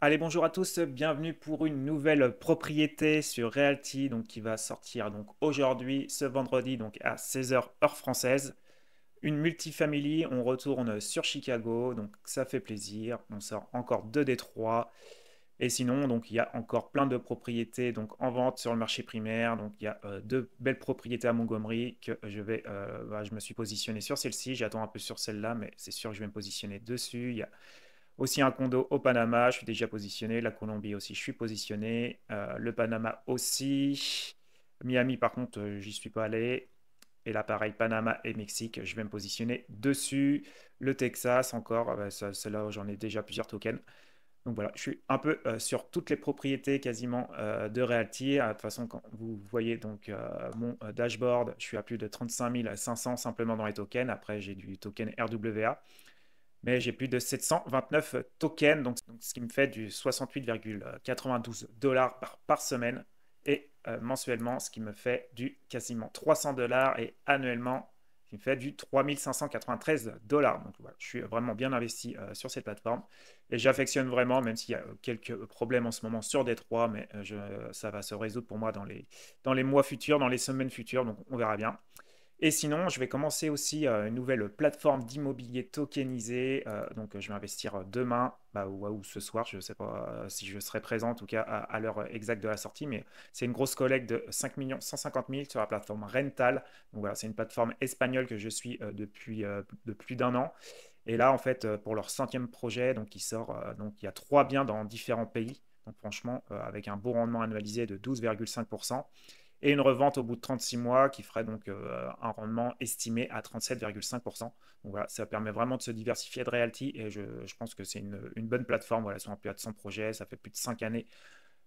Allez, bonjour à tous, bienvenue pour une nouvelle propriété sur Realty, donc qui va sortir donc aujourd'hui, ce vendredi, donc à 16 h heure française. Une multifamily, on retourne sur Chicago, donc ça fait plaisir. On sort encore de Détroit. Et sinon, donc il y a encore plein de propriétés donc en vente sur le marché primaire. Donc il y a deux belles propriétés à Montgomery que je me suis positionné sur celle-ci. J'attends un peu sur celle-là, mais c'est sûr que je vais me positionner dessus. Il y a aussi un condo au Panama, je suis déjà positionné. La Colombie aussi, je suis positionné. Le Panama aussi. Miami, par contre, j'y suis pas allé. Et là, pareil, Panama et Mexique, je vais me positionner dessus. Le Texas, encore, c'est là où j'en ai déjà plusieurs tokens. Donc voilà, je suis un peu sur toutes les propriétés quasiment de Realty. De toute façon, quand vous voyez donc mon dashboard, je suis à plus de 35 500 simplement dans les tokens. Après, j'ai du token RWA. Mais j'ai plus de 729 tokens, donc ce qui me fait du 68,92 dollars par semaine et mensuellement, ce qui me fait du quasiment 300 dollars et annuellement, ce qui me fait du 3593 dollars. Donc voilà, je suis vraiment bien investi sur cette plateforme et j'affectionne vraiment, même s'il y a quelques problèmes en ce moment sur Détroit, mais ça va se résoudre pour moi dans les mois futurs, dans les semaines futures, donc on verra bien. Et sinon, je vais commencer aussi une nouvelle plateforme d'immobilier tokenisé. Donc, je vais investir demain ou ce soir. Je ne sais pas si je serai présent, en tout cas à l'heure exacte de la sortie. Mais c'est une grosse collecte de 5 150 000 sur la plateforme Rental. Donc, voilà, c'est une plateforme espagnole que je suis depuis de plus d'un an. Et là, en fait, pour leur centième projet, donc qui sort, donc il y a trois biens dans différents pays. Donc, franchement, avec un beau rendement annualisé de 12,5% et une revente au bout de 36 mois qui ferait donc un rendement estimé à 37,5%. Donc voilà, ça permet vraiment de se diversifier de Realty et je pense que c'est une bonne plateforme. Voilà, sur un plus de 100 projets, ça fait plus de 5 années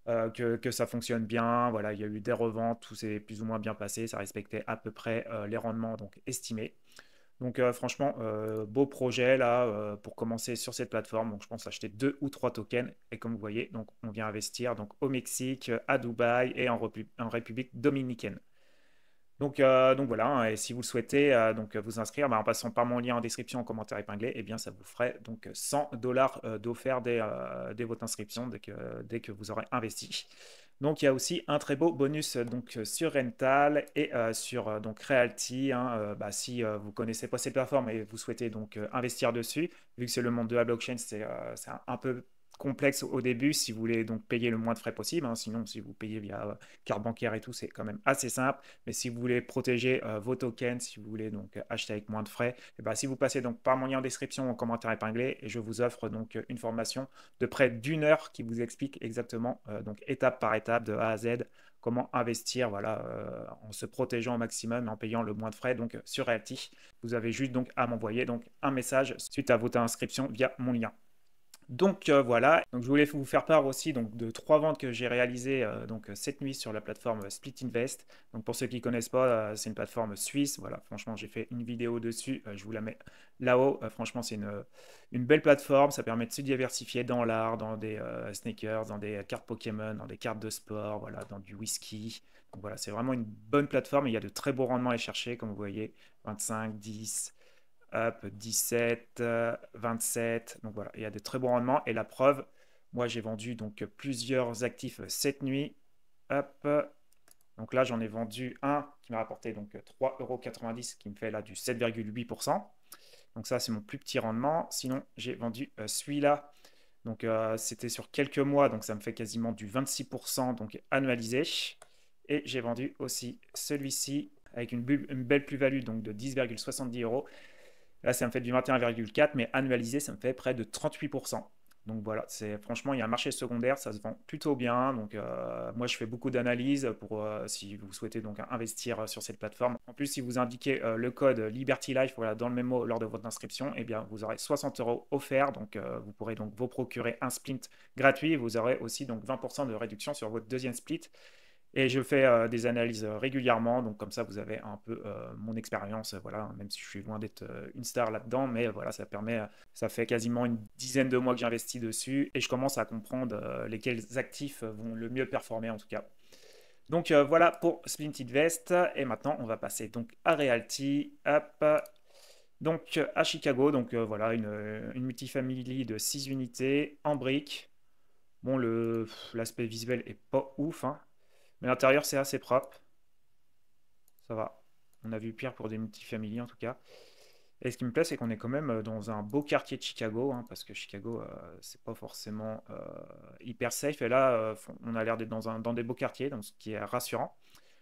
que ça fonctionne bien. Voilà, il y a eu des reventes, tout s'est plus ou moins bien passé, ça respectait à peu près les rendements donc estimés. Donc franchement, beau projet là pour commencer sur cette plateforme. Donc je pense acheter deux ou trois tokens. Et comme vous voyez, donc on vient investir donc au Mexique, à Dubaï et en République dominicaine. Donc voilà, hein, et si vous le souhaitez vous inscrire en passant par mon lien en description en commentaire épinglé, eh bien ça vous ferait donc 100 dollars d'offert dès votre inscription, dès que vous aurez investi. Donc il y a aussi un très beau bonus sur Rental et sur donc Realty, hein, si vous connaissez pas cette plateforme et vous souhaitez donc investir dessus, vu que c'est le monde de la blockchain, c'est un peu complexe au début si vous voulez donc payer le moins de frais possible, hein. Sinon si vous payez via carte bancaire et tout, c'est quand même assez simple. Mais si vous voulez protéger vos tokens, si vous voulez donc acheter avec moins de frais, et ben, si vous passez donc par mon lien en description en commentaire épinglé, et je vous offre donc une formation de près d'une heure qui vous explique exactement donc étape par étape de A à Z comment investir voilà, en se protégeant au maximum et en payant le moins de frais donc sur Realty. Vous avez juste donc à m'envoyer donc un message suite à votre inscription via mon lien. Donc voilà, donc je voulais vous faire part aussi donc, de trois ventes que j'ai réalisées cette nuit sur la plateforme Split Invest. Donc pour ceux qui ne connaissent pas, c'est une plateforme suisse. Voilà, franchement, j'ai fait une vidéo dessus. Je vous la mets là-haut. Franchement, c'est une belle plateforme. Ça permet de se diversifier dans l'art, dans des sneakers, dans des cartes Pokémon, dans des cartes de sport, voilà, dans du whisky. Donc voilà, c'est vraiment une bonne plateforme. Et il y a de très beaux rendements à aller chercher, comme vous voyez, 25, 10. Hop, 17, 27. Donc voilà, il y a de très bons rendements. Et la preuve, moi j'ai vendu donc plusieurs actifs cette nuit. Hop. Donc là, j'en ai vendu un qui m'a rapporté donc 3,90 € qui me fait là du 7,8%. Donc ça, c'est mon plus petit rendement. Sinon, j'ai vendu celui-là. Donc c'était sur quelques mois, donc ça me fait quasiment du 26% donc annualisé. Et j'ai vendu aussi celui-ci avec une belle plus-value donc de 10,70 €. Là, ça me fait du 21,4, mais annualisé, ça me fait près de 38%. Donc voilà, c'est franchement, il y a un marché secondaire, ça se vend plutôt bien. Donc moi, je fais beaucoup d'analyses pour si vous souhaitez donc investir sur cette plateforme. En plus, si vous indiquez le code Liberty Life voilà, dans le mémo lors de votre inscription, eh bien, vous aurez 60 € offerts. Donc vous pourrez donc vous procurer un split gratuit. Vous aurez aussi donc 20% de réduction sur votre deuxième split. Et je fais des analyses régulièrement, donc comme ça vous avez un peu mon expérience, voilà, même si je suis loin d'être une star là-dedans, mais voilà, ça fait quasiment une dizaine de mois que j'investis dessus et je commence à comprendre lesquels actifs vont le mieux performer en tout cas. Donc voilà pour Splinted Vest et maintenant on va passer donc à Realty, hop, donc à Chicago, donc voilà une multifamily de 6 unités en briques. Bon, l'aspect visuel est pas ouf, hein, mais l'intérieur c'est assez propre. Ça va. On a vu pire pour des multifamilies en tout cas. Et ce qui me plaît, c'est qu'on est quand même dans un beau quartier de Chicago, hein, parce que Chicago, c'est pas forcément hyper safe. Et là, on a l'air d'être dans des beaux quartiers, donc ce qui est rassurant.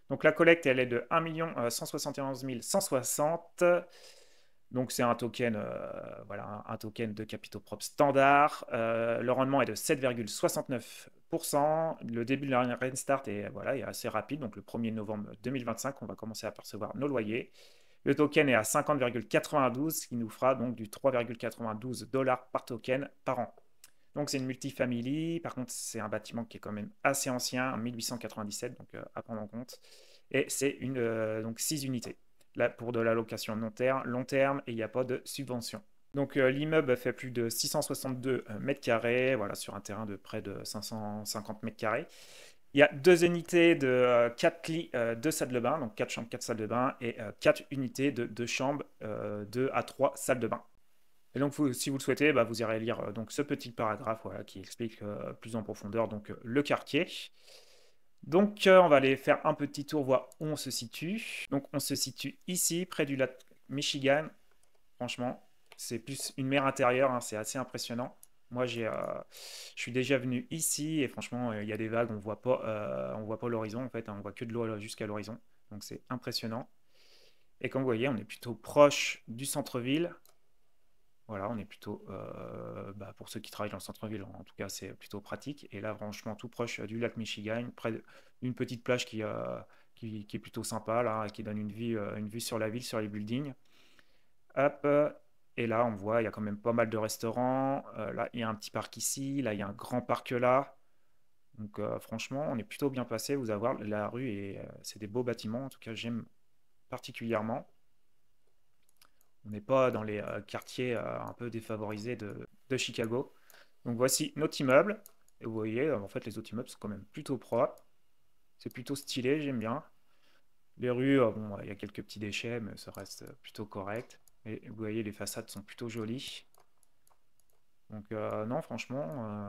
Donc la collecte, elle est de 1 171 160. Donc c'est un token, voilà, un token de capitaux propres standard. Le rendement est de 7,69%. Le début de la Restart est, voilà, est assez rapide. Donc le 1er novembre 2025, on va commencer à percevoir nos loyers. Le token est à 50,92, ce qui nous fera donc du 3,92 $ par token par an. Donc c'est une multifamily. Par contre, c'est un bâtiment qui est quand même assez ancien, 1897, donc à prendre en compte. Et c'est donc 6 unités. Là, pour de la location long terme et il n'y a pas de subvention. Donc l'immeuble fait plus de 662 mètres carrés, voilà, sur un terrain de près de 550 mètres carrés. Il y a 2 unités de 4 lits, 2 salles de bain, donc 4 chambres, 4 salles de bain, et 4 unités de 2 chambres, 2 à 3 salles de bain. Et donc, si vous le souhaitez, bah, vous irez lire donc, ce petit paragraphe voilà, qui explique plus en profondeur donc, le quartier. Donc, on va aller faire un petit tour, voir où on se situe. Donc, on se situe ici, près du lac Michigan. Franchement, c'est plus une mer intérieure, hein, c'est assez impressionnant. Moi, je suis déjà venu ici et franchement, il y a des vagues, on voit pas l'horizon en fait, hein, on voit que de l'eau jusqu'à l'horizon. Donc, c'est impressionnant. Et comme vous voyez, on est plutôt proche du centre-ville. Voilà, on est plutôt, bah, pour ceux qui travaillent dans le centre-ville, en tout cas, c'est plutôt pratique. Et là, franchement, tout proche du lac Michigan, près d'une petite plage qui est plutôt sympa, là, qui donne une vue sur la ville, sur les buildings. Hop, et là, on voit, il y a quand même pas mal de restaurants. Là, il y a un petit parc ici. Là, il y a un grand parc là. Donc, franchement, on est plutôt bien passé. Vous allez voir, la rue, c'est des beaux bâtiments. En tout cas, j'aime particulièrement. On n'est pas dans les quartiers un peu défavorisés de Chicago. Donc voici notre immeuble. Et vous voyez, en fait, les autres immeubles sont quand même plutôt propres. C'est plutôt stylé, j'aime bien. Les rues, bon, il y a quelques petits déchets, mais ça reste plutôt correct. Et vous voyez, les façades sont plutôt jolies. Donc non, franchement,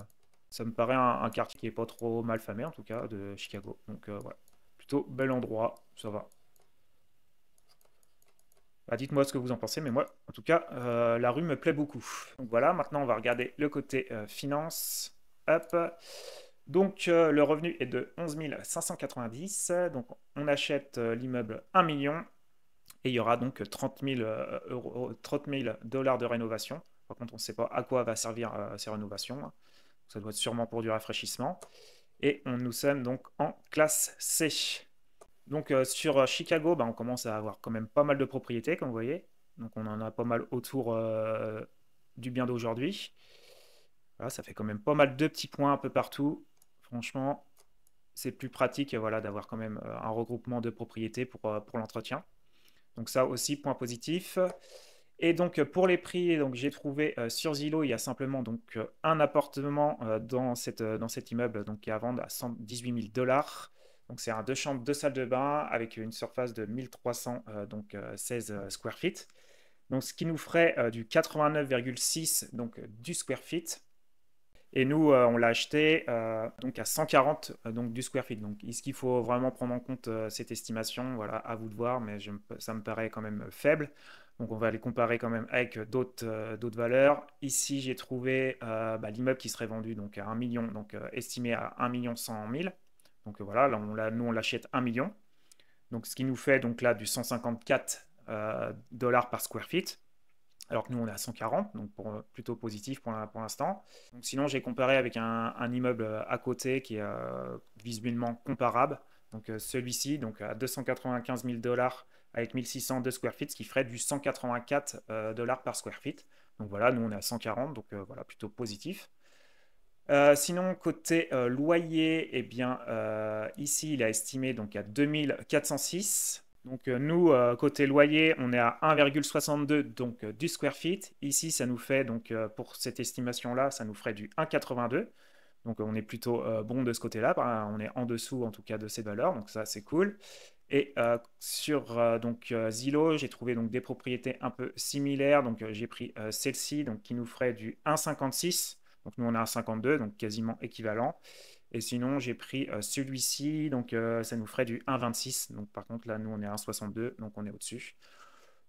ça me paraît un quartier qui est pas trop mal famé, en tout cas, de Chicago. Donc voilà, plutôt bel endroit, ça va. Bah, dites-moi ce que vous en pensez, mais moi, en tout cas, la rue me plaît beaucoup. Donc voilà, maintenant on va regarder le côté finance. Hop. Donc le revenu est de 11 590. Donc on achète l'immeuble 1 million et il y aura donc 30 000 $30 de rénovation. Par contre, on ne sait pas à quoi va servir ces rénovations. Ça doit être sûrement pour du rafraîchissement. Et nous sommes donc en classe C. Donc sur Chicago, bah, on commence à avoir quand même pas mal de propriétés, comme vous voyez. Donc on en a pas mal autour du bien d'aujourd'hui. Voilà, ça fait quand même pas mal de petits points un peu partout. Franchement, c'est plus pratique voilà, d'avoir quand même un regroupement de propriétés pour l'entretien. Donc ça aussi, point positif. Et donc pour les prix, donc j'ai trouvé sur Zillow, il y a simplement donc un appartement dans cet immeuble donc, qui est à vendre à 118 000 $. Donc c'est un 2 chambres, 2 salles de bain avec une surface de 1300 16 square feet. Donc ce qui nous ferait du 89,6 donc du square feet. Et nous, on l'a acheté donc à 140 donc, du square feet. Donc, est-ce qu'il faut vraiment prendre en compte cette estimation? Voilà, à vous de voir, mais ça me paraît quand même faible. Donc, on va les comparer quand même avec d'autres valeurs. Ici, j'ai trouvé bah, l'immeuble qui serait vendu donc, à 1 million, donc estimé à 1 100 000. Donc, voilà, là, nous, on l'achète 1 million. Donc, ce qui nous fait donc là du 154 $ par square feet. Alors que nous, on est à 140, donc plutôt positif pour l'instant. Donc sinon, j'ai comparé avec un immeuble à côté qui est visuellement comparable. Donc celui-ci, donc à 295 000 $ avec 1600 de square feet, ce qui ferait du 184 $ par square feet. Donc voilà, nous on est à 140, donc voilà, plutôt positif. Sinon, côté loyer, eh bien, ici, il a estimé donc à 2406. Donc nous, côté loyer, on est à 1,62 donc du square feet. Ici, ça nous fait donc pour cette estimation-là, ça nous ferait du 1,82. Donc on est plutôt bon de ce côté-là. On est en dessous en tout cas de ces valeurs, donc ça c'est cool. Et sur donc Zillow, j'ai trouvé donc des propriétés un peu similaires. Donc j'ai pris celle-ci, donc qui nous ferait du 1,56. Donc nous on est à 52, donc quasiment équivalent. Et sinon j'ai pris celui-ci, donc ça nous ferait du 1,26. Donc par contre là nous on est à 1,62, donc on est au-dessus.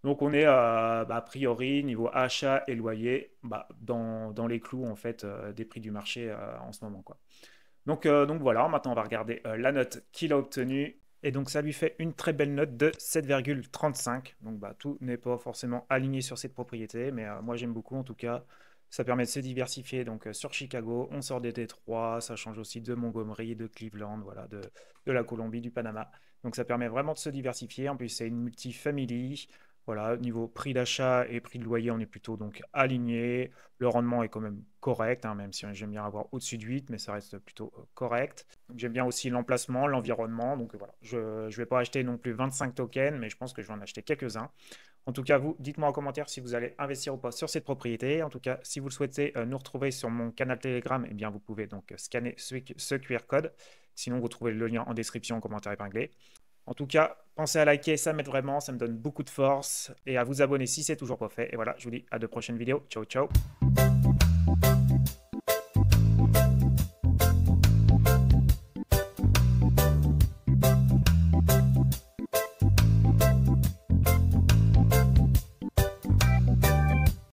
Donc on est a priori niveau achat et loyer dans les clous en fait des prix du marché en ce moment quoi. Donc voilà, maintenant on va regarder la note qu'il a obtenue. Et donc ça lui fait une très belle note de 7,35. Donc tout n'est pas forcément aligné sur cette propriété, mais moi j'aime beaucoup en tout cas. Ça permet de se diversifier. Donc sur Chicago, on sort des Détroits, ça change aussi de Montgomery, de Cleveland, voilà, de la Colombie, du Panama. Donc ça permet vraiment de se diversifier. En plus c'est une multifamily. Voilà, niveau prix d'achat et prix de loyer, on est plutôt donc aligné. Le rendement est quand même correct, hein, même si j'aime bien avoir au-dessus de 8, mais ça reste plutôt correct. J'aime bien aussi l'emplacement, l'environnement. Donc voilà, je ne vais pas acheter non plus 25 tokens, mais je pense que je vais en acheter quelques-uns. En tout cas, vous, dites-moi en commentaire si vous allez investir ou pas sur cette propriété. En tout cas, si vous le souhaitez nous retrouver sur mon canal Telegram, eh bien, vous pouvez donc scanner ce QR code. Sinon, vous trouvez le lien en description, en commentaire épinglé. En tout cas, pensez à liker, ça m'aide vraiment, ça me donne beaucoup de force. Et à vous abonner si c'est toujours pas fait. Et voilà, je vous dis à de prochaines vidéos. Ciao, ciao.